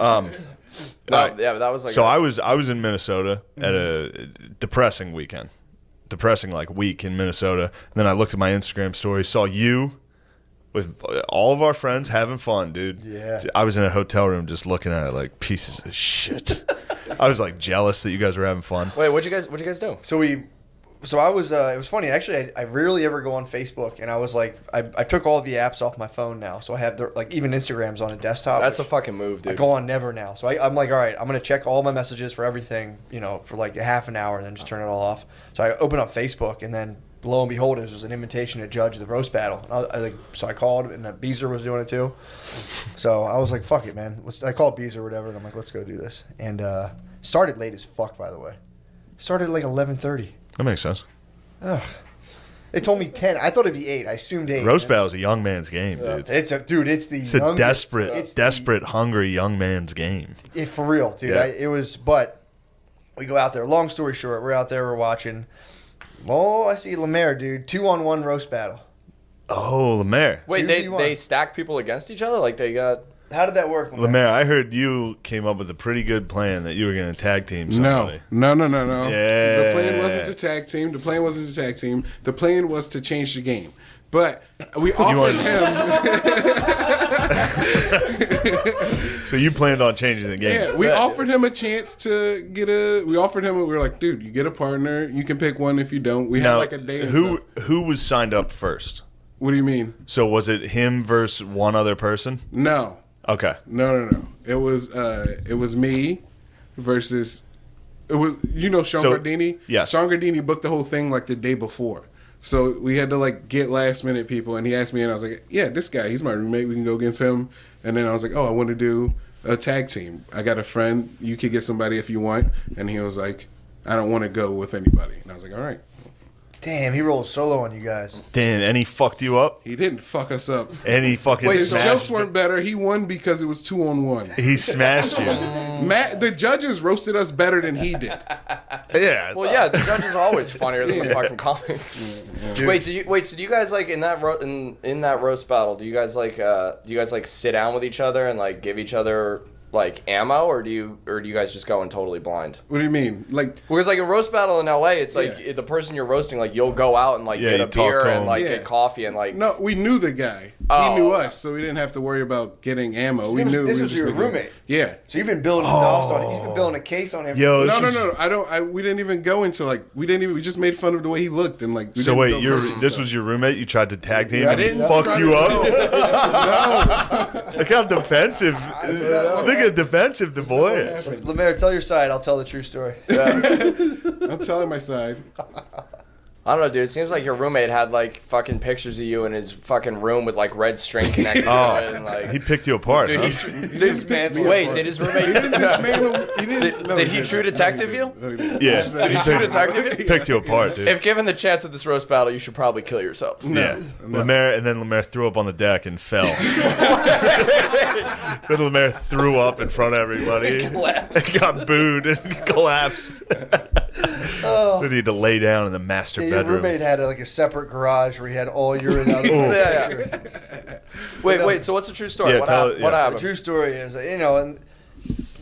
Right. Yeah, but that was like. So I was in Minnesota at a depressing weekend, depressing like week in Minnesota. And then I looked at my Instagram story, saw you with all of our friends having fun, dude. Yeah. I was in a hotel room just looking at it like pieces of shit. I was like jealous that you guys were having fun. Wait, what'd you guys do? So I was, it was funny. Actually, I rarely ever go on Facebook, and I was like, I took all the apps off my phone now. So I have, like, even Instagram's on a desktop. That's a fucking move, dude. I go on never now. So I'm like, all right, I'm going to check all my messages for everything, for like a half an hour and then just turn it all off. So I open up Facebook, and then lo and behold, it was an invitation to judge the roast battle. So I called, and Beezer was doing it too. So I was like, fuck it, man. I called Beezer or whatever, and I'm like, let's go do this. And started late as fuck, by the way. Started at like 11:30. That makes sense. Ugh. They told me 10. I thought it'd be 8. I assumed 8. Roast battle is a young man's game, dude. It's a desperate, hungry young man's game. For real, dude. Yeah. But we go out there. Long story short, we're out there. We're watching. Oh, I see Lemaire, dude. 2-on-1 roast battle. Oh, Lemaire. Wait, they stack people against each other? Like they got... How did that work, Lemaire? Lemaire, I heard you came up with a pretty good plan that you were going to tag team somebody. No. Yeah. The plan wasn't to tag team. The plan was to change the game. But we offered him... So you planned on changing the game. Yeah, we offered him a chance to get we were like, dude, you get a partner. You can pick one if you don't. We had like a day. Who was signed up first? What do you mean? So was it him versus one other person? No. Okay. No. It was me versus Sean Gardini? Yes. Sean Gardini booked the whole thing like the day before. So we had to like get last minute people, and he asked me, and I was like, yeah, this guy, he's my roommate. We can go against him. And then I was like, oh, I want to do a tag team. I got a friend. You could get somebody if you want. And he was like, I don't want to go with anybody. And I was like, all right. Damn, he rolled solo on you guys. Damn, and he fucked you up? He didn't fuck us up. And he fucking His smashed jokes weren't better. He won because it was 2-on-1. He smashed you. The judges roasted us better than he did. Yeah. Well, yeah, the judges are always funnier than the fucking comics. Wait, so do you guys like in that roast battle? Do you guys like sit down with each other and like give each other like ammo, or do you guys just go in totally blind? What do you mean? Like, because like in roast battle in LA, it's like the person you're roasting, like you'll go out and like get a beer and like get coffee and like. No, we knew the guy. He knew us, so we didn't have to worry about getting ammo. We knew this was your roommate. Yeah. So you've been building offs on it. He's been building a case on him. Yo, no. We didn't even go into like we just made fun of the way he looked and like. So wait, this was your roommate? You tried to tag team I and didn't he fucked you up? No. Look how defensive. Look at defensive the boy is. Lemaire, tell your side. I'll tell the true story. I'm telling my side. I don't know, dude. It seems like your roommate had like fucking pictures of you in his fucking room with like red string connected to it, and like he picked you apart. Dude, huh? did his roommate? Did he true detective you? Yeah, Did he true detective you? He picked you apart, dude. If given the chance of this roast battle, you should probably kill yourself. Yeah, Lemaire threw up on the deck and fell. Then Lemaire threw up in front of everybody. He got booed and collapsed. They need to lay down in the master bedroom. Your roommate had a separate garage where he had all urine out of the Wait. So what's the true story? Yeah, what happened? The true story is, and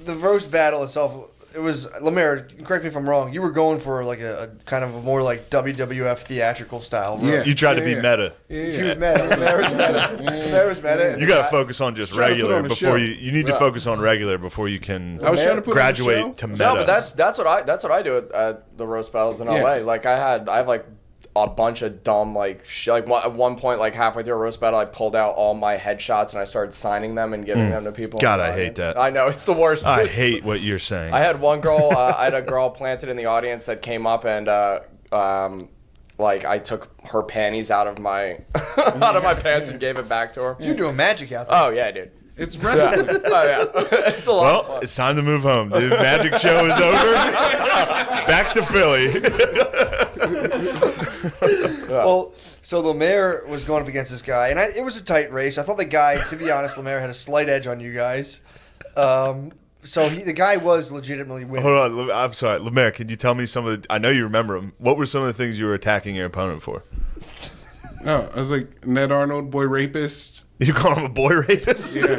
the roast battle itself. It was Lemaire. Correct me if I'm wrong. You were going for like a kind of a more like WWF theatrical style. Right? Yeah, you tried to be meta. He was meta. Lemaire was meta. You got to focus on just regular before you need to focus on regular before you can graduate to meta. No, but that's what I do at the roast battles in LA. Like I have like a bunch of dumb like at one point like halfway through a roast battle I pulled out all my headshots and I started signing them and giving them to people. God, I hate that. I know, it's the worst. I hate what you're saying. I had one girl I had a girl planted in the audience that came up and like I took her panties out of my pants and gave it back to her. You're doing magic out there. Oh yeah, dude. It's wrestling. Oh yeah, it's a lot of fun. It's time to move home, dude. Magic show is over. Back to Philly. Well, so Lemaire was going up against this guy, and it was a tight race. I thought the guy, to be honest, Lemaire had a slight edge on you guys. So the guy was legitimately winning. Hold on, I'm sorry, Lemaire. Can you tell me some of the? I know you remember them. What were some of the things you were attacking your opponent for? Oh, I was like Ned Arnold, boy rapist. You call him a boy rapist? Yeah.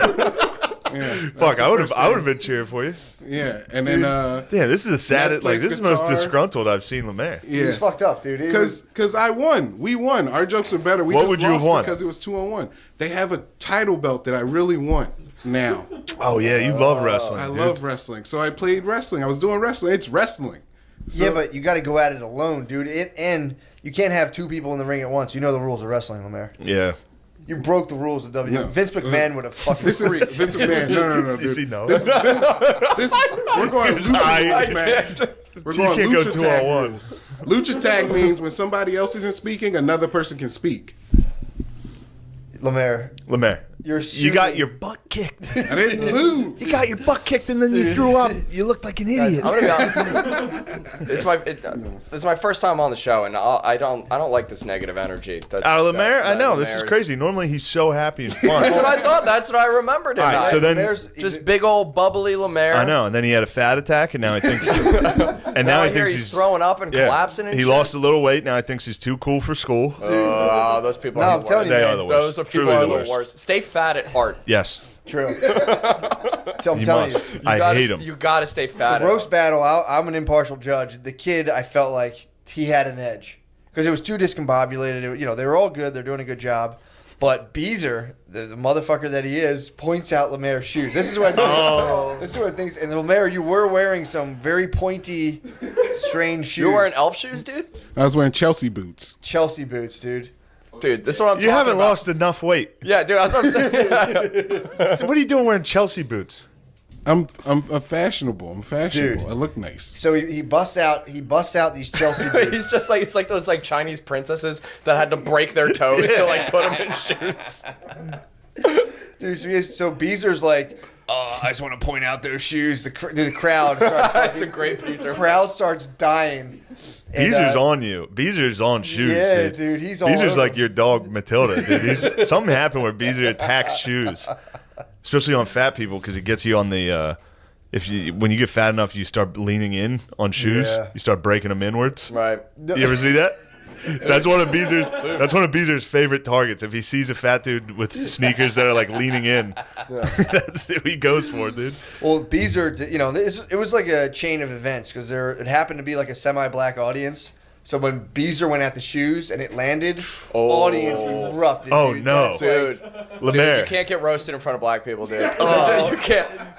Yeah, Fuck, that's the I would first have thing. been cheering for you. Yeah, and then Damn, this is the saddest. Like, plays this is the most guitar. disgruntled I've seen Lemaire. He was fucked up, dude. Because I won. We won. Our jokes were better. We What just would you have lost won? because it was 2-on-1. They have a title belt that I really want now. Oh yeah, you love wrestling. I dude. love wrestling. So I played wrestling. I was doing wrestling. It's wrestling. So, yeah, but you got to go at it alone, dude. And you can't have two people in the ring at once. You know the rules of wrestling, Lemaire. Yeah. You broke the rules of WWE. No. Vince McMahon would have fucking this is freaked. Vince McMahon. No, Does he dude. know? This we're going lucha rules, man. We're You going can't go lucha tag 2-on-1. rules. Lucha tag means when somebody else isn't speaking, another person can speak. Lemaire, Lemaire, you're you got shooting- your butt kicked. I didn't lose. You got your butt kicked and then you threw up. You looked like an idiot. I'm gonna be honest. This is my first time on the show, and I don't like this negative energy. Lemaire, I know this is Lemaire's- crazy. Normally he's so happy and fun. That's what I thought. That's what I remembered. All right, so then just big old bubbly Lemaire. I know, and then he had a fat attack, and now he thinks, and Now now I he hear thinks he's throwing up and collapsing. And he shit. lost a little weight. Now he thinks he's too cool for school. Those people No, are I'm the telling worst. you, They man. are the worst. Those are people Truly are the the worst. worst. Stay fat at heart. Yes, True. So I'm he telling must. you. I hate him. You gotta stay fat. The roast battle, I'm an impartial judge. The kid, I felt like he had an edge because it was too discombobulated. They were all good. They're doing a good job. But Beezer, the motherfucker that he is, points out Lemaire's shoes. This is what this is what things. And Lemaire, you were wearing some very pointy, strange shoes. You were wearing elf shoes, dude. I was wearing Chelsea boots. Chelsea boots, dude. Dude, this is what I'm talking You haven't about. lost enough weight. Yeah, dude, that's what I'm saying. So what are you doing wearing Chelsea boots? I'm fashionable. I'm fashionable. Dude. I look nice. So he busts out these Chelsea boots. He's just like, it's like those like Chinese princesses that had to break their toes to like put them in shoes. Dude, so Beezer's like, I just want to point out those shoes. The crowd starts That's a great piece. the crowd starts dying. And, Beezer's on you. Beezer's on shoes, yeah, dude. dude, he's all Beezer's over like him. your dog Matilda, dude. Something happened where Beezer attacks shoes, especially on fat people because it gets you on the. When you get fat enough, you start leaning in on shoes. Yeah. You start breaking them inwards. Right. You ever see that? That's one of Beezer's favorite targets. If he sees a fat dude with sneakers that are like leaning in, that's who he goes for, dude. Well, Beezer, it was like a chain of events because it happened to be like a semi-black audience. So when Beezer went at the shoes and it landed, audience erupted. Oh, dude. no. That's Dude, Lemaire. you can't get roasted in front of black people, dude.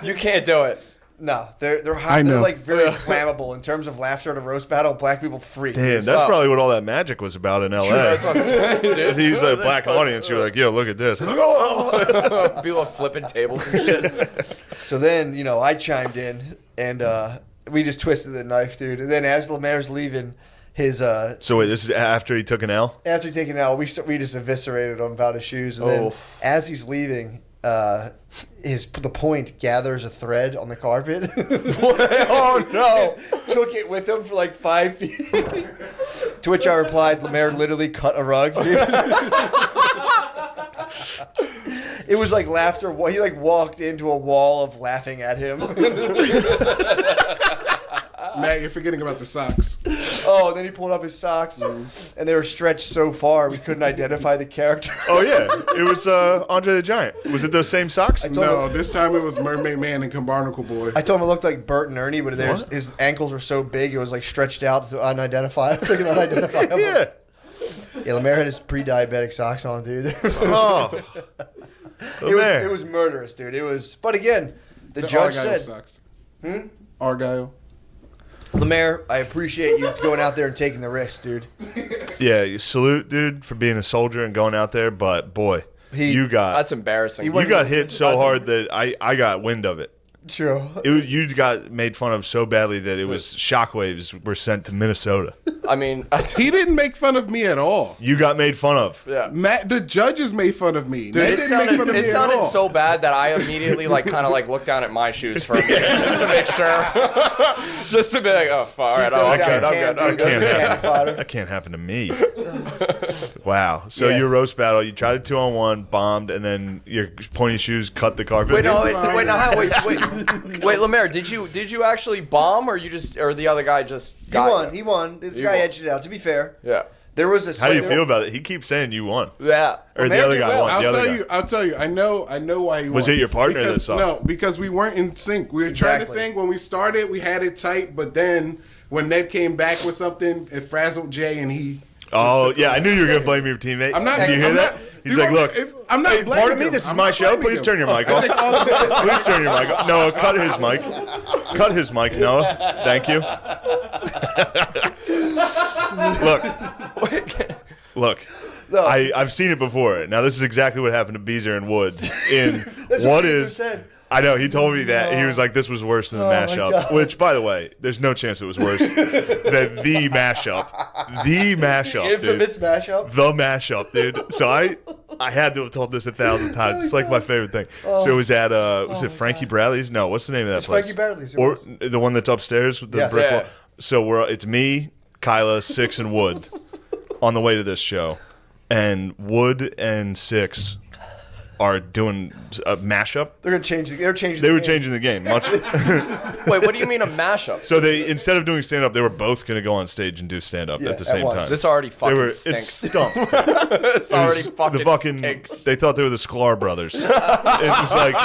You can't do it. No, they're hot. I know. They're like very flammable in terms of laughter at a roast battle. Black people freak. Damn, that's probably what all that magic was about in L.A. That's what I'm saying, dude. If he was a black audience, you're like, yo, look at this. People flipping tables and shit. So then, I chimed in and we just twisted the knife, dude. And then as Lemaire's leaving, his So wait, this is after he took an L? after he taken out, we just eviscerated him about his shoes. And then as he's leaving, the point gathers a thread on the carpet. Oh no! Took it with him for like 5 feet. To which I replied, Lemaire literally cut a rug. Dude. It was like laughter. He like walked into a wall of laughing at him. Matt, you're forgetting about the socks. Oh, and then he pulled up his socks, and they were stretched so far we couldn't identify the character. Oh, yeah. It was Andre the Giant. Was it those same socks? No, this time it was Mermaid Man and Barnacle Boy. I told him it looked like Bert and Ernie, but his ankles were so big it was like stretched out to unidentifiable. Yeah. Yeah, Lemaire had his pre-diabetic socks on, dude. Oh. It was murderous, dude. It was, but again, the judge Argyle said, socks. Argyle. Lemaire, I appreciate you going out there and taking the risk, dude. Yeah, you salute, dude, for being a soldier and going out there, but boy, you got That's embarrassing. you got hit so hard that I got wind of it. True. You got made fun of so badly that it was shockwaves were sent to Minnesota. I mean, He didn't make fun of me at all. You got made fun of. yeah. Matt, the judges made fun of me. They It didn't make fun of me it at sounded all. so bad that I immediately kind of looked down at my shoes for a minute just to make sure, just to be like, oh, all right, Those I'm good, out I'm of good, can, I'm dude. good. Those are cannon fodder. That can't happen to me. Wow. So Yeah. your roast battle, you tried a 2-on-1, bombed, and then your pointy shoes cut the carpet. Wait, Lemaire, did you actually bomb, or the other guy just He got won. you? He won. This You guy won. edged it out. To be fair, Yeah. There was a. How do you feel about it? He keeps saying you won. Yeah. Or the other guy won. I'll tell you. I know why he won. Was it your partner that sucked? No, because we weren't in sync. We were trying to think when we started, we had it tight, but then when Ned came back with something, it frazzled Jay, and he. Oh yeah, I knew you were gonna blame your teammate. I'm not. Did you hear that? He's like, look, I'm not. Hey, pardon me. This is my show. Please turn your mic off. Please turn your mic off. Noah, cut his mic. Cut his mic, Noah. Thank you. Look. No. I've seen it before. Now this is exactly what happened to Beezer and Wood in what is. Said. I know, he told me that. He was like, this was worse than the mashup. Which, by the way, there's no chance it was worse than the mashup. The mashup, Infamous mashup? The mashup, dude. So I had to have told this 1,000 times. It's like my favorite thing. So it was at, was it Frankie Bradley's? No, what's the name of that place? Frankie Bradley's. Or the one that's upstairs with the brick wall. So it's me, Kyla, Six, and Wood on the way to this show. And Wood and Six are doing a mashup. They were changing the game. Much. Wait, what do you mean a mashup? So they, instead of doing stand up, they were both going to go on stage and do stand up at the same time. This already fucking stinks. It stunk. It's already fucking stinks. They thought they were the Sklar brothers. It was like,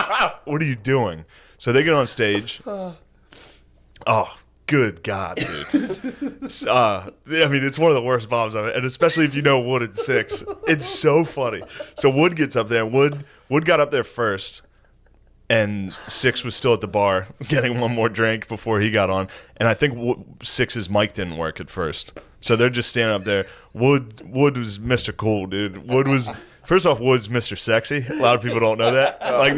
what are you doing? So they get on stage. Oh, good God, dude. I mean, it's one of the worst bombs I've, and especially if you know Wood and Six. It's so funny. So Wood gets up there. Wood got up there first, and Six was still at the bar getting one more drink before he got on. And I think Six's mic didn't work at first. So they're just standing up there. Wood was Mr. Cool, dude. First off, Wood's Mr. Sexy. A lot of people don't know that. Like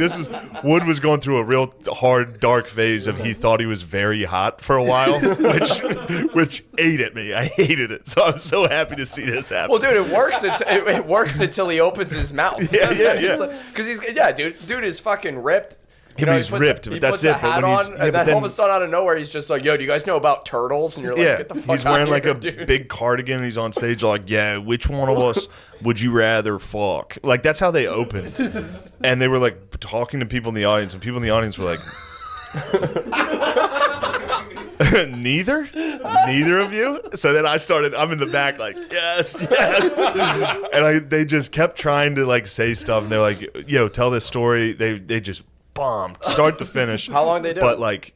Wood was going through a real hard, dark phase of he thought he was very hot for a while, which ate at me. I hated it. So I'm so happy to see this happen. Well, dude, it works until he opens his mouth. Yeah. Because dude is fucking ripped. He's ripped, but that's it. Hat on, and then all of a sudden, out of nowhere, he's just like, "Yo, do you guys know about turtles?" And you're like, "Get the fuck out he's wearing of like here, a dude." big cardigan. And he's on stage like, "Yeah, which one of us would you rather fuck?" Like that's how they opened, and they were like talking to people in the audience, and people in the audience were like, neither of you. So then I'm in the back like, yes, and they just kept trying to like say stuff, and they're like, "Yo, tell this story." They just bombed start to finish. How long they do? But like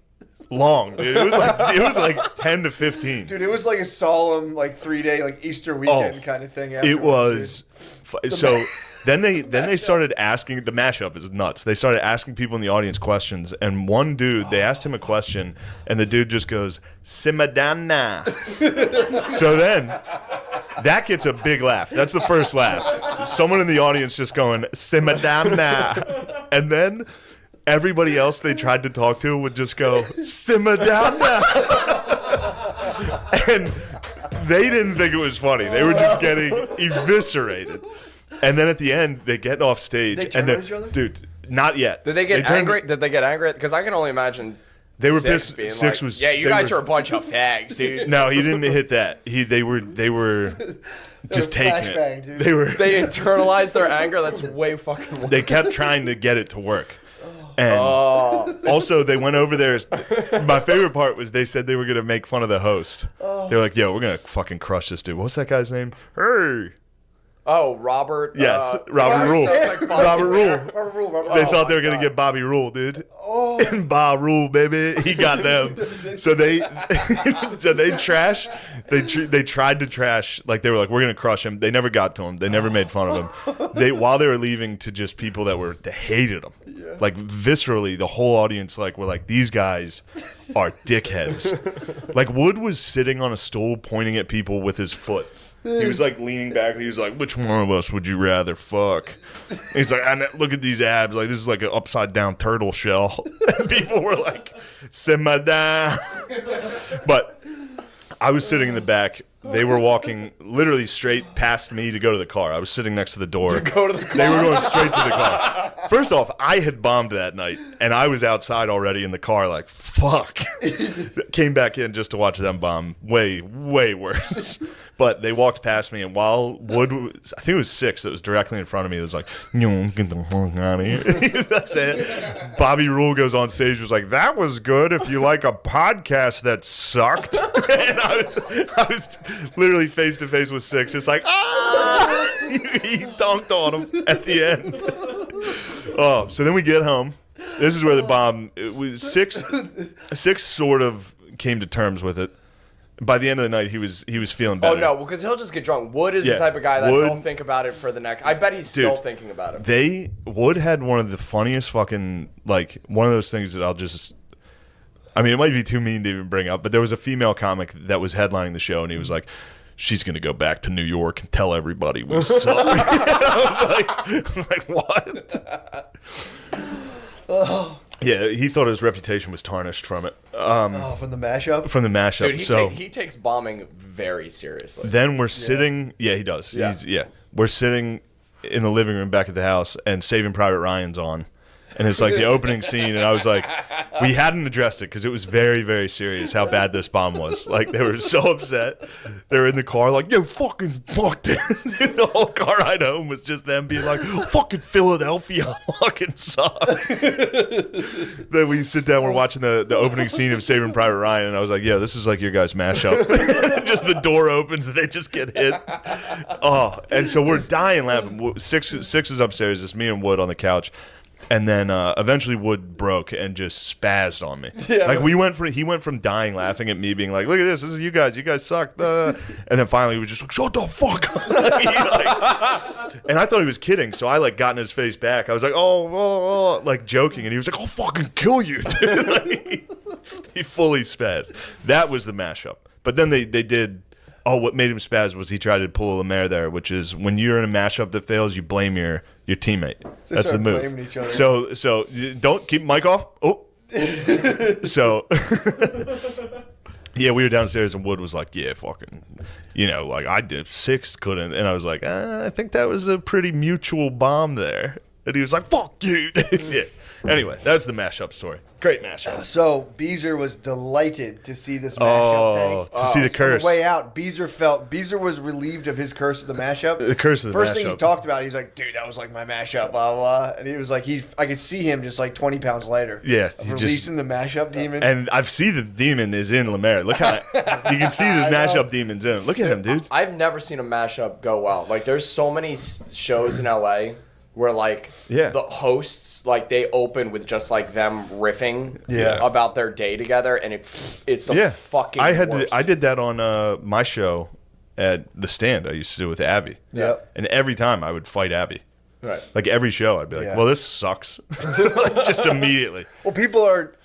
long, dude. It was like 10 to 15. Dude, it was like a solemn like 3-day like Easter weekend kind of thing. It was so. Then they started asking. The mashup is nuts. They started asking people in the audience questions, and one dude, they asked him a question, and the dude just goes, "Simadana." So then that gets a big laugh. That's the first laugh. Someone in the audience just going, "Simadana," and then everybody else they tried to talk to would just go, "Simadana," and they didn't think it was funny. They were just getting eviscerated. And then at the end, they get off stage. They turn on each other? Dude, not yet. Did they get angry? Did they get angry? Because I can only imagine. They were Six pissed. Being Six like, was. Yeah, you guys are a bunch of fags, dude. No, he didn't hit that. They were just taking it. Dude. They internalized their anger. That's way fucking worse. They kept trying to get it to work. And also, they went over there. My favorite part was they said they were going to make fun of the host. They were like, "Yo, we're going to fucking crush this dude." What's that guy's name? Hey. Oh, Robert. Yes, Robert Rule. Robert Rule. They thought they were gonna get Bobby Rule, dude. And Bob Rule, baby, he got them. So they trash. They tried to trash. Like they were like, we're gonna crush him. They never got to him. They never made fun of him. While they were leaving to just people that hated him. Yeah. Like viscerally, the whole audience were like, these guys are dickheads. Like Wood was sitting on a stool pointing at people with his foot. He was like leaning back. He was like, "Which one of us would you rather fuck?" And he's like, "Look at these abs. Like this is like an upside down turtle shell." And people were like, "Simmer down." But I was sitting in the back. They were walking literally straight past me to go to the car. I was sitting next to the door. To go to the car. They were going straight to the car. First off, I had bombed that night, and I was outside already in the car, like, fuck. Came back in just to watch them bomb. Way, way worse. But they walked past me, and while Wood, I think it was 6 that was directly in front of me, it was like, get the fuck out of here. That's it. Bobby Roode goes on stage, was like, that was good if you like a podcast that sucked. And I was literally face to face with 6, just like, ah! He dunked on him at the end. Oh, so then we get home. This is where the bomb, it was 6 sort of came to terms with it. By the end of the night, he was feeling better. Oh no, because he'll just get drunk. Wood is the type of guy that he'll think about it for the next. I bet he's still thinking about it. Wood had one of the funniest fucking, like, one of those things that I'll just. I mean, it might be too mean to even bring up, but there was a female comic that was headlining the show, and he was like, she's going to go back to New York and tell everybody we suck. I was like, what? Oh. Yeah, he thought his reputation was tarnished from it. From the mashup? From the mashup. Dude, he takes bombing very seriously. Then we're sitting. Yeah, he does. Yeah. We're sitting in the living room back at the house, and Saving Private Ryan's on. And it's like the opening scene, and I was like, we hadn't addressed it because it was very, very serious how bad this bomb was. Like, they were so upset. They were in the car like, yo, fucking fuck this. The whole car ride home was just them being like, fucking Philadelphia fucking sucks. Then we sit down, we're watching the opening scene of Saving Private Ryan, and I was like, yeah, this is like your guys' mashup. Just the door opens and they just get hit. Oh, and so we're dying laughing. Six is upstairs, just me and Wood on the couch. And then eventually Wood broke and just spazzed on me. Yeah. Like he went from dying laughing at me, being like, "Look at this is you guys suck." And then finally he was just like, "Shut the fuck up!" And I thought he was kidding, so I like got in his face back. I was like, "Oh," like joking, and he was like, "I'll fucking kill you, dude." Like, he fully spazzed. That was the mashup. But then they did. Oh, what made him spaz was he tried to pull a Lemaire there, which is when you're in a mashup that fails, you blame your teammate. That's the move. Blaming each other. So don't keep mic off. Oh, so yeah, we were downstairs and Wood was like, "Yeah, fucking, like I did 6 couldn't," and I was like, "I think that was a pretty mutual bomb there," and he was like, "Fuck you." Yeah. Anyway, that's the mashup story. Great mashup. So Beezer was delighted to see this mashup tank. To see the curse. On the way out, Beezer was relieved of his curse of the mashup. The curse of the mashup. First thing he talked about, he's like, "Dude, that was like my mashup, blah blah." And he was like, I could see him just like 20 pounds later. Yes, releasing the mashup demon. And I've seen the demon is in Lemaire. Look how you can see the mashup demon's in. Look at him, dude. I've never seen a mashup go well. Like, there's so many shows in LA where like the hosts, like, they open with just like them riffing about their day together, and it's the fucking worst. I did that on my show at The Stand I used to do with Abby. Yeah. And every time I would fight Abby. Right. Like every show I'd be like, well, this sucks. Like, just immediately. Well, people are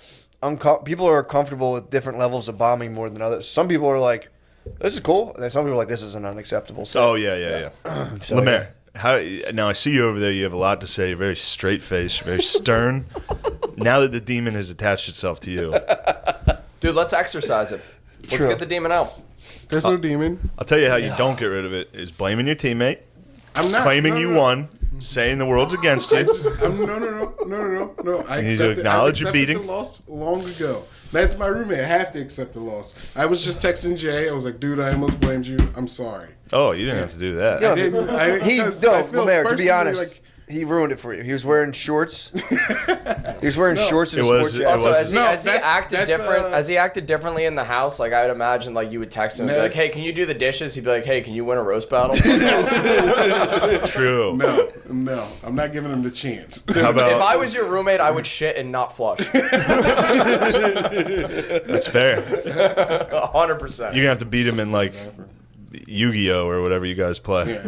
comfortable with different levels of bombing more than others. Some people are like, "This is cool," and then some people are like, "This is an unacceptable set." Oh yeah. So, Lemaire. Now I see you over there. You have a lot to say. You're very straight faced, very stern. Now that the demon has attached itself to you, dude, let's exercise it. Let's get the demon out. There's no demon. I'll tell you how you don't get rid of it is blaming your teammate. I'm not claiming you won, saying the world's against you. No. I need to acknowledge your beating. The loss long ago. That's my roommate. I have to accept the loss. I was just texting Jay. I was like, "Dude, I almost blamed you. I'm sorry." Oh, you didn't have to do that. Yeah, Lemaire, to be honest, he ruined it for you. He was wearing shorts. He was wearing shorts and a sport jacket. Also, as he acted differently in the house, like, I would imagine, like, you would text him and be like, "Hey, can you do the dishes?" He'd be like, "Hey, can you win a roast battle?" True. No, I'm not giving him the chance. Dude, if I was your roommate, I would shit and not flush. That's fair. 100%. You're gonna have to beat him in like Yu-Gi-Oh or whatever you guys play. Yeah.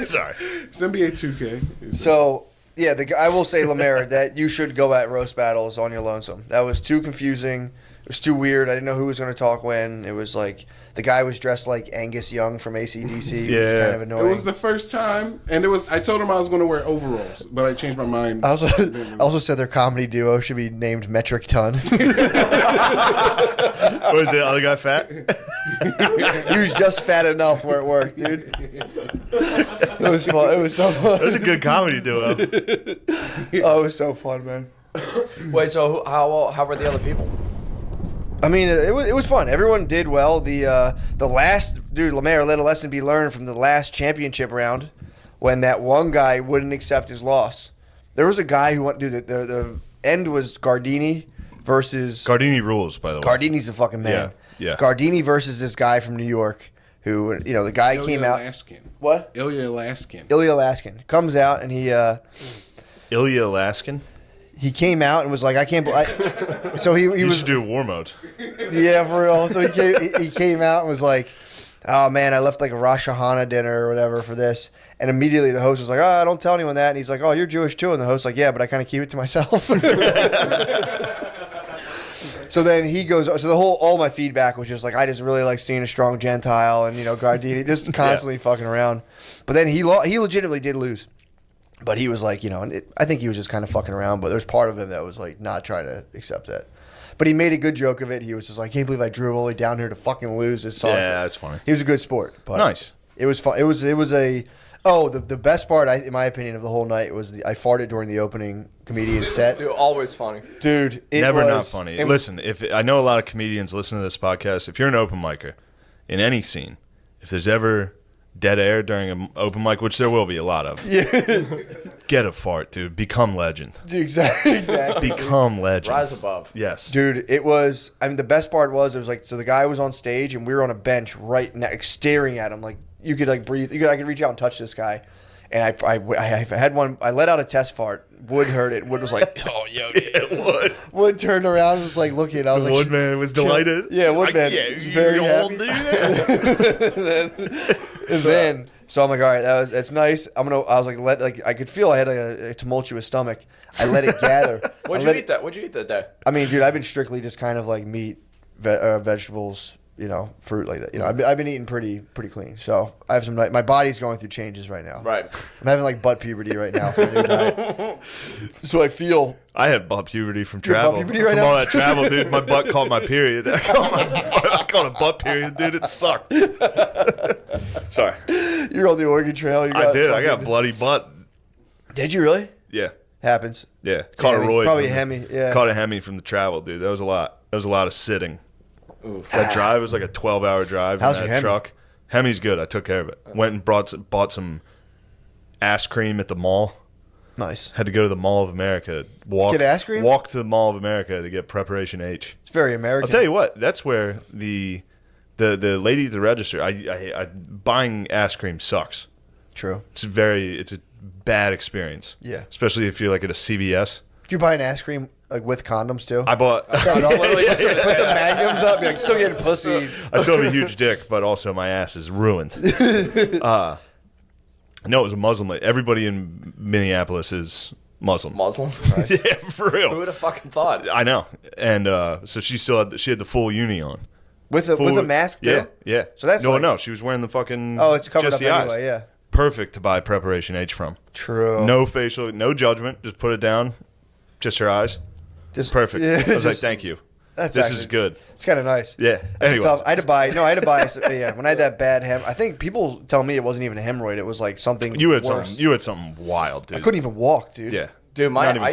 Sorry. It's NBA 2K. So, yeah, I will say, Lemaire, that you should go at roast battles on your lonesome. That was too confusing. It was too weird. I didn't know who was going to talk when. It was like the guy was dressed like Angus Young from AC/DC. Yeah. It was kind of annoying. It was the first time, and I told him I was going to wear overalls, but I changed my mind. I also said their comedy duo should be named Metric Ton. Was the other guy fat? He was just fat enough where it worked, dude. It was fun. It was so fun. That was a good comedy duo. Oh, it was so fun, man. Wait, so how were the other people? I mean, it was fun. Everyone did well. The last dude, Lemaire, let a lesson be learned from the last championship round when that one guy wouldn't accept his loss. There was a guy who went. Dude, the end was Gardini versus Gardini rules, by the way. Gardini's a fucking man. Yeah. Gardini versus this guy from New York, who the guy came out. Laskin. What? Ilya Laskin. Ilya Laskin comes out and Ilya Laskin? he came out and was like, I can't believe. So he You was should do war mode. yeah, for real. So he came out and was like, oh man, I left like a Rosh Hashanah dinner or whatever for this. And immediately the host was like, oh, don't tell anyone that. And he's like, oh, you're Jewish too. And the host's like, yeah, but I kind of keep it to myself. So then he goes, so all my feedback was just like, I just really like seeing a strong Gentile and, Gardini just constantly fucking around. But then he legitimately did lose. But he was like, I think he was just kind of fucking around. But there's part of him that was like not trying to accept that. But he made a good joke of it. He was just like, I can't believe I drove all the way down here to fucking lose. This sucks. Yeah, that's funny. He was a good sport. But Nice. It was fun. It was the best part, in my opinion, of the whole night was I farted during the opening comedian set. Dude, always funny. Dude, it Never was, not funny. Listen, if I know a lot of comedians listen to this podcast. If you're an open micer in any scene, if there's ever dead air during an open mic, which there will be a lot of, get a fart, dude. Become legend. Exactly. Become legend. Rise above. Yes. Dude, it was. I mean, the best part was it was like, so the guy was on stage and we were on a bench right next, staring at him like you could like breathe. I could reach out and touch this guy, and I had one. I let out a test fart. Wood heard it. Wood was like, "Oh, yo, dude." Wood turned around and was like looking. I was like, Woodman was delighted. Yeah, Woodman was very happy. and then, so I'm like, all right, that's nice. I was like, I could feel I had a tumultuous stomach. I let it gather. What'd you eat that day? I mean, dude, I've been strictly just kind of like meat, vegetables, fruit like that. I've been eating pretty clean. So I have my body's going through changes right now. Right. I'm having like butt puberty right now for a new diet. So I feel. I had butt puberty from You have travel. butt puberty right from now? all that travel, dude. My butt caught my period. I caught a butt period, dude. It sucked. Sorry. You're on the Oregon Trail. I did. I got bloody butt. Did you really? Yeah. Happens. Yeah. Caught a Roy. Probably a Hemi. Yeah. Caught a Hemi from the travel, dude. That was a lot. That was a lot of sitting. Oof. That drive was like a 12-hour drive How's in your that Hemi? truck. Hemi's good. I took care of it. Went and bought some ass cream at the mall. Nice. Had to go to the Mall of America. Get ass cream? Walk to the Mall of America to get Preparation H. It's very American. I'll tell you what. That's where the lady at the register. I buying ass cream sucks. True. It's a bad experience. Yeah. Especially if you're like at a CVS. Did you buy an ass cream like with condoms too? I bought. Put some magnums up. You're like, still getting pussy. I still have a huge dick, but also my ass is ruined. No, it was a Muslim lady. Everybody in Minneapolis is Muslim. Muslim? Yeah, for real. Who would have fucking thought? I know. And so she had the full uni on. With a mask too? Yeah. So that's no. She was wearing the fucking. Oh, it's covered just up the anyway. eyes. Yeah. Perfect to buy Preparation H from. True. No facial, no judgment. Just put it down. Just her eyes. Just Perfect. Yeah, I was like, thank you. This is good. It's kind of nice. Yeah. That's Anyway. tough. I had to buy. Yeah, when I had that bad I think people tell me it wasn't even a hemorrhoid. It was like something. You had worse. something wild, dude. I couldn't even walk, dude. Yeah. Dude, Not even I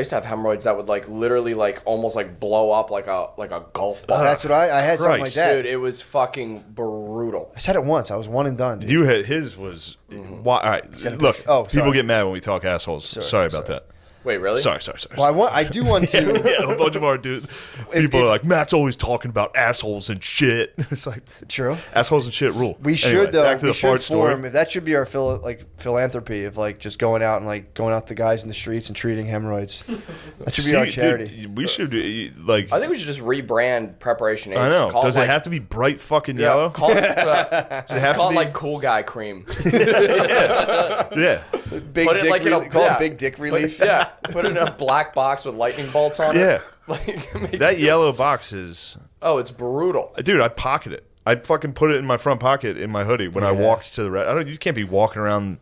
used to have hemorrhoids that would like literally like almost like blow up like a golf ball. That's what I had something like Christ. that. Dude, it was fucking brutal. I said it once. I was one and done, dude. You had his was. All right. Send a Look, picture. Oh, people sorry. get mad when we talk assholes. Sorry about that. Wait, really? Sorry. Well, I do want to. Yeah, a bunch of our people are like, Matt's always talking about assholes and shit. It's like, True. assholes and shit rule. We should Anyway, though. back to We the fart should form. story. If that should be our philanthropy of like just going out to the guys in the streets and treating hemorrhoids. That should be our charity. Dude, we should like. I think we should just rebrand Preparation H. I know. Call Does it like, have to be bright fucking yellow? Call it, have call to it be- like Cool Guy Cream. Yeah. Big Put it dick like in a- call yeah. it big dick relief. Yeah, put it in a black box with lightning bolts on Yeah. it. Like, make That it- yellow box is. Oh, it's brutal. Dude, I pocket it. I fucking put it in my front pocket in my hoodie when I walked to the. You can't be walking around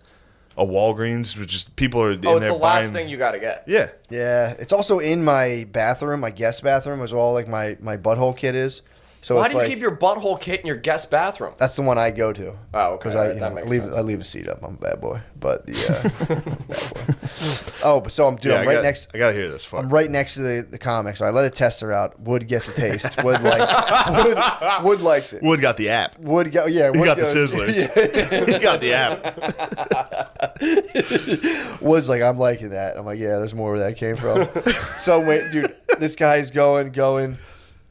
a Walgreens with just people are in Oh, it's there the last buying. thing you got to get. Yeah. Yeah, it's also in my bathroom, my guest bathroom, as well. Like my butthole kit is. So Why it's do you like, keep your butthole kit in your guest bathroom? that's the one I go to. Oh, okay. Because Alright, that makes sense. I leave a seat up. I'm a bad boy. But the bad boy. Oh, but so I'm right next. I gotta hear this. Fuck. I'm right next to the comic, so I let a tester out. Wood gets a taste. Wood likes it. Wood got the app. Wood got He Wood got goes, the Sizzlers. He got the app. Wood's like, I'm liking that. I'm like, yeah, there's more where that came from. So wait, dude, this guy's going,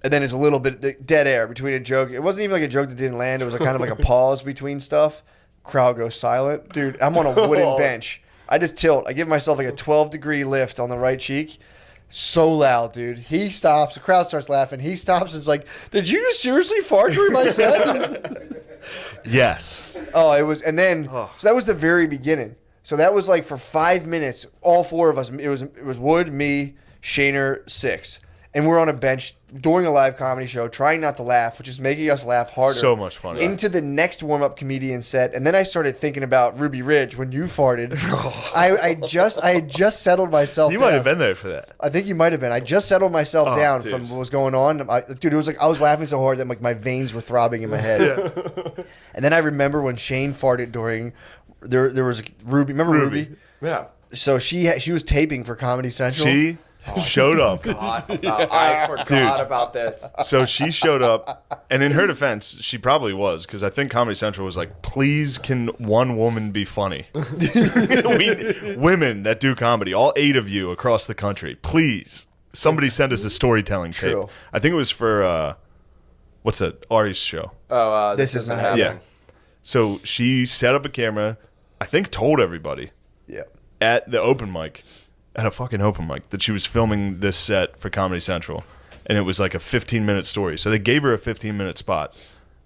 and then there's a little bit dead air between a joke. It wasn't even like a joke that didn't land. It was kind of like a pause between stuff. Crowd goes silent. Dude, I'm on a wooden bench. I just tilt. I give myself like a 12-degree lift on the right cheek. So loud, dude. He stops. The crowd starts laughing. He stops and is like, did you just seriously fart during my set? Yes. Oh, it was, and then, so that was the very beginning. So that was like for 5 minutes, all four of us, it was Wood, me, Shaner, Six. And we're on a bench during a live comedy show, trying not to laugh, which is making us laugh harder. So much fun. Into the next warm-up comedian set, and then I started thinking about Ruby Ridge when you farted. I had just settled myself You down. might have been there for that. I think you might have been. I just settled myself down dude. from what was going on. Dude, it was like I was laughing so hard that like my veins were throbbing in my head. And then I remember when Shane farted during there was Ruby. Remember Ruby? Yeah. So she was taping for Comedy Central. She showed up. I forgot about this. So she showed up, and in her defense, she probably was, because I think Comedy Central was like, please can one woman be funny? Women that do comedy, all 8 of you across the country, please, somebody send us a storytelling tape. True. I think it was for, what's that, Ari's show. Oh, This isn't happening. Yeah. So she set up a camera, I think told everybody Yeah. at the open mic, at a fucking open mic, that she was filming this set for Comedy Central. And it was like a 15-minute story. So they gave her a 15-minute spot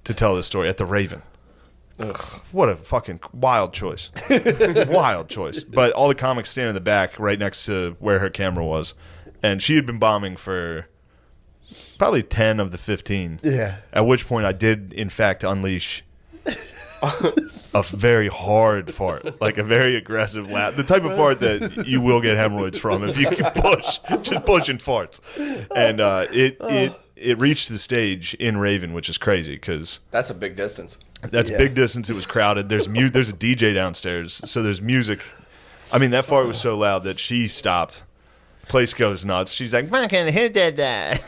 to tell this story at the Raven. Ugh, what a fucking wild choice. Wild choice. But all the comics stand in the back right next to where her camera was. And she had been bombing for probably 10 of the 15. Yeah. At which point I did, in fact, unleash a very hard fart, like a very aggressive laugh, the type of fart that you will get hemorrhoids from if you can push, just pushing farts. And it reached the stage in Raven, which is crazy because that's a big distance. That's big distance. It was crowded. There's a DJ downstairs, so there's music. I mean, that fart was so loud that she stopped. Place goes nuts. She's like, fucking who did that?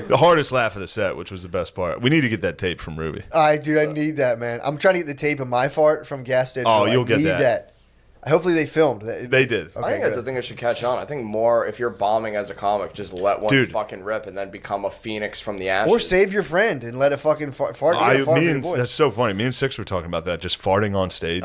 The hardest laugh of the set, which was the best part. We need to get that tape from Ruby. I need that, man. I'm trying to get the tape of my fart from Gas Station. Oh, you'll get that. Hopefully they filmed. They did. Okay, I think that's the thing that should catch on. I think more if you're bombing as a comic, just let one fucking rip and then become a phoenix from the ashes. Or save your friend and let a fucking fart. That's so funny. Me and Six were talking about that, just farting on stage.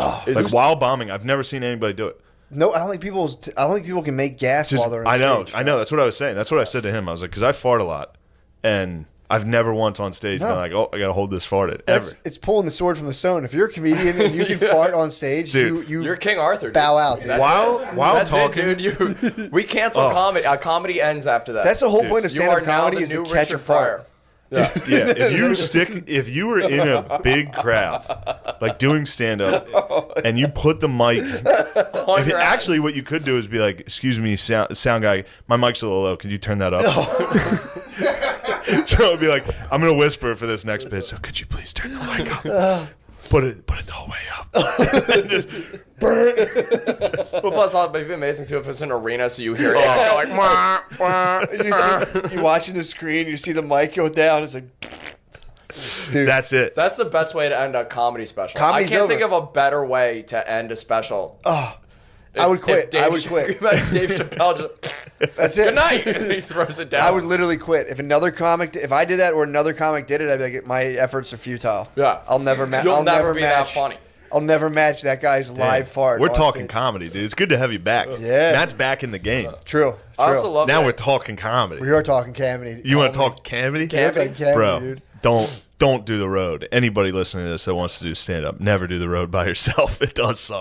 While bombing. I've never seen anybody do it. No, I don't think people can make gas while they're on stage. I know. That's what I was saying. That's what I said to him. I was like, because I fart a lot, and I've never once on stage been like, oh, I gotta hold this fart in. Ever. It's pulling the sword from the stone. If you're a comedian and you can fart on stage, dude, you're King Arthur. Dude. Bow out. Dude. While talking, dude. We cancel comedy. Comedy ends after that. That's the whole point of stand-up comedy is to catch a fart. Yeah. If you were in a big crowd, like doing stand up, and you put the mic, actually what you could do is be like, excuse me, sound guy, my mic's a little low, could you turn that up? So it'd be like, I'm gonna whisper for this next bit, so could you please turn the mic up? Put it the whole way up. Just burn. Well, plus, it'd be amazing too if it's an arena, so you hear it go like, wah, wah, you're watching the screen, you see the mic go down. It's like, dude, that's it. That's the best way to end a comedy special. Comedy's I can't over. think of a better way to end a special. I would quit. Dave Chappelle just, that's it. good night, and he throws it down. I would literally quit if if I did that or another comic did it. I'd be like, my efforts are futile. Yeah, I'll never match. You'll never be that funny. I'll never match that guy's live fart. We're talking comedy, dude. It's good to have you back. Yeah. Matt's back in the game. True. I also love now that. we're talking comedy. We are talking comedy. You want to talk comedy? Bro, dude. Don't do the road. Anybody listening to this that wants to do stand up, never do the road by yourself. It does suck.